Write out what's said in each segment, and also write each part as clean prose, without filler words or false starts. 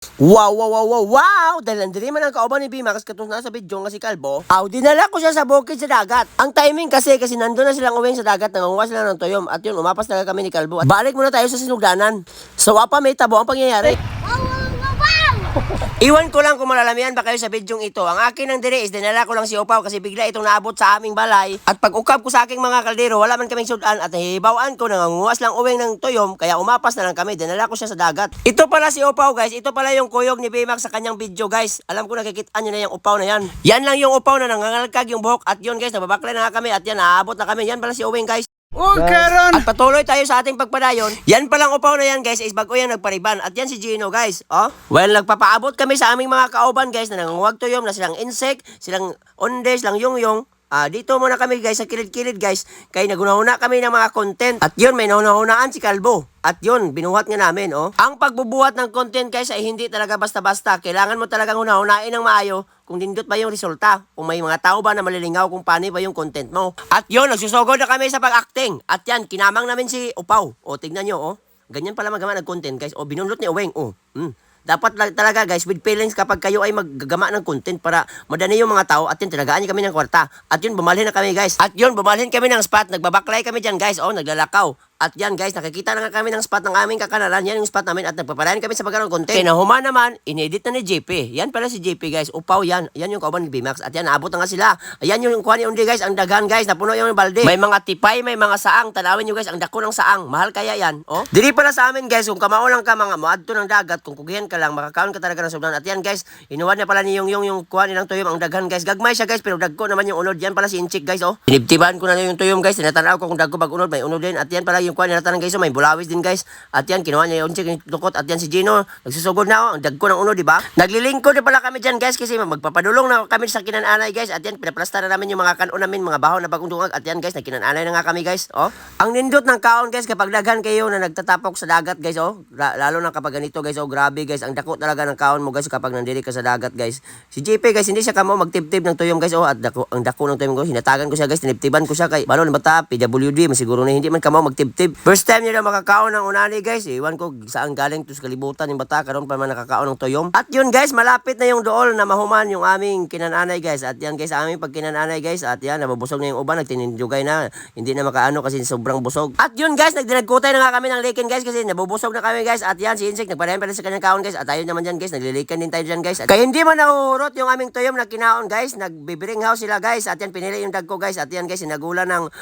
Wow, wow, wow, wow, wow! Dahil nandiri man ang kauban ni Bimax katong nasa video nga si Kalbo, dinala ko siya sa bukid sa dagat. Ang timing kasi nandun na silang uwing sa dagat, nangunguha sila ng tuyom. At yun, umapas talaga kami ni Kalbo. At balik muna tayo sa sinugdanan. So, apa may tabo ang pangyayari. Iwan ko lang kung malalamihan ba kayo sa bidyong ito. Ang akin ng dire is dinala ko lang si Opaw kasi bigla itong naabot sa aming balay. At pag ukap ko sa aking mga kaldero, wala man kaming sudan at nahihibawaan ko nangunguwas lang uwing ng tuyom kaya umapas na lang kami. Dinala ko siya sa dagat. Ito pala si Opaw guys. Ito pala yung kuyog ni Bimax sa kanyang video guys. Alam ko nakikita nyo na yung Opaw na yan. Yan lang yung Opaw na nangangalkag yung buhok. At yun guys, nababakla na kami at yan naabot na kami. Yan pala si Uwing guys. At patuloy tayo sa ating pagpadayon. Yan palang Upaw na yan guys is bago yan nagpariban. At yan si Gino guys. Well, nagpapaabot kami sa aming mga kauban guys na nangunguwag tuyom na silang insect, silang onde, silang yung. Dito muna kami guys sa kilid-kilid guys. Kaya nagunahuna kami ng mga content. At yun, may naunahunaan si Kalbo. At yun, binuhat nga namin, Ang pagbubuhat ng content guys ay hindi talaga basta-basta. Kailangan mo talagang unahunain ng maayo kung nindot ba yung resulta. Kung may mga tao ba na malilingaw kung paano ba yung content mo. At yun, nagsusugod na kami sa pag-acting. At yan, kinamang namin si Upaw. Tignan nyo, Ganyan pala magawa ng content guys. Binunot ni Uweng, Dapat lang talaga guys with feelings kapag kayo ay maggagama ng content para madani yung mga tao at yun talagaan niyo kami ng kwarta. At yun bumalhin na kami guys. At yun bumalhin kami ng spot. Nagbabaklay kami dyan guys. Naglalakaw. At yan guys, nakikita na nga kami ng spot ng aming kakanalan. Yan yung spot namin at nagpapalayan kami sa pagkaroon ng content. Kinahuma naman, inedit na ni JP. Yan pala si JP guys. Upaw yan. Yan yung kauban ni Bimax. At yan, naabot na nga sila. Ayan yung kuha ni Undi guys. Ang daghan guys. Napuno yung balde. May mga tipay, may mga saang. Tanawin nyo guys, ang dako ng saang. Mahal kaya yan. Dili pala sa amin guys, kung kamao lang ka mga moadto ng dagat, kung kugihan ka lang, makakaon ka talaga ng sobrang. At yan guys, inuwan niya pala ni yung kuha nilang tuyom. Ang daghan guys. Gagmay siya guys, pero dagko naman yung unod. Yan pala si Inchik guys. Tinibtiban ko na yung tuyom guys. Tinatanaw ko kung dagko pag unod. May unod din. At yan pala yung kuha nila tanang guys. May bulawis din guys. At yan, kinuha niya yung tukot. At yan si Gino, nagsusugod na ang dagko ng uno, di ba? Naglilingkod na pala kami dyan guys kasi magpapadulong na kami sa kinananay guys. At yan, pinaplasta na namin yung mga kanon namin, mga baho na bagong dungag. At yan guys, nagkinananay na nga kami guys. Ang nindot ng kaon guys, kapag daghan kayo na nagtatapok sa dagat guys, lalo na kapag ganito guys, grabe guys, ang dako talaga ng kaon mo guys kapag nandiri ka sa dagat guys. Si JP guys, hindi siya kamo magtibtib ng tuyom guys, at ang dako ng tuyom guys, hinatagan ko siya guys, tinibtiban ko siya kay balo na bata, PWD, masiguro na hindi man kamo magtibtib. First time nila makakaon ng unani guys. Iwan ko saan galing to sa kalibutan yung bata karon pa man nakakaon ng tuyom. At yun guys, malapit na yung dool na mahuman yung aming kinananay guys. At yan guys, aming pag kinananay guys. At yan, nabubusog na yung uban, nagtinindugay na. Hindi na makaano kasi sobrang busog. At yun guys, nagdinagkutay na nga kami ng likin guys kasi nabubusog na kami guys. At yan, si Insik nagpadayan pala sa kanyang kaon guys. At tayo naman dyan guys, naglilikan din tayo dyan guys. Kaya hindi man nahuhurot yung aming tuyom na kinaon guys. Nagbibiring house sila guys. At yan, pinili yung dagko guys. At yan guys, sinagula ng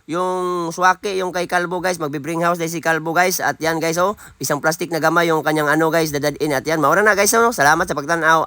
yung swaki, yung kay Kalbo guys. Magbibring house dahil si Kalbo guys. At yan guys, isang plastic na gamay yung kanyang guys, dadadin. At yan, maura na guys, salamat sa pagtanaw.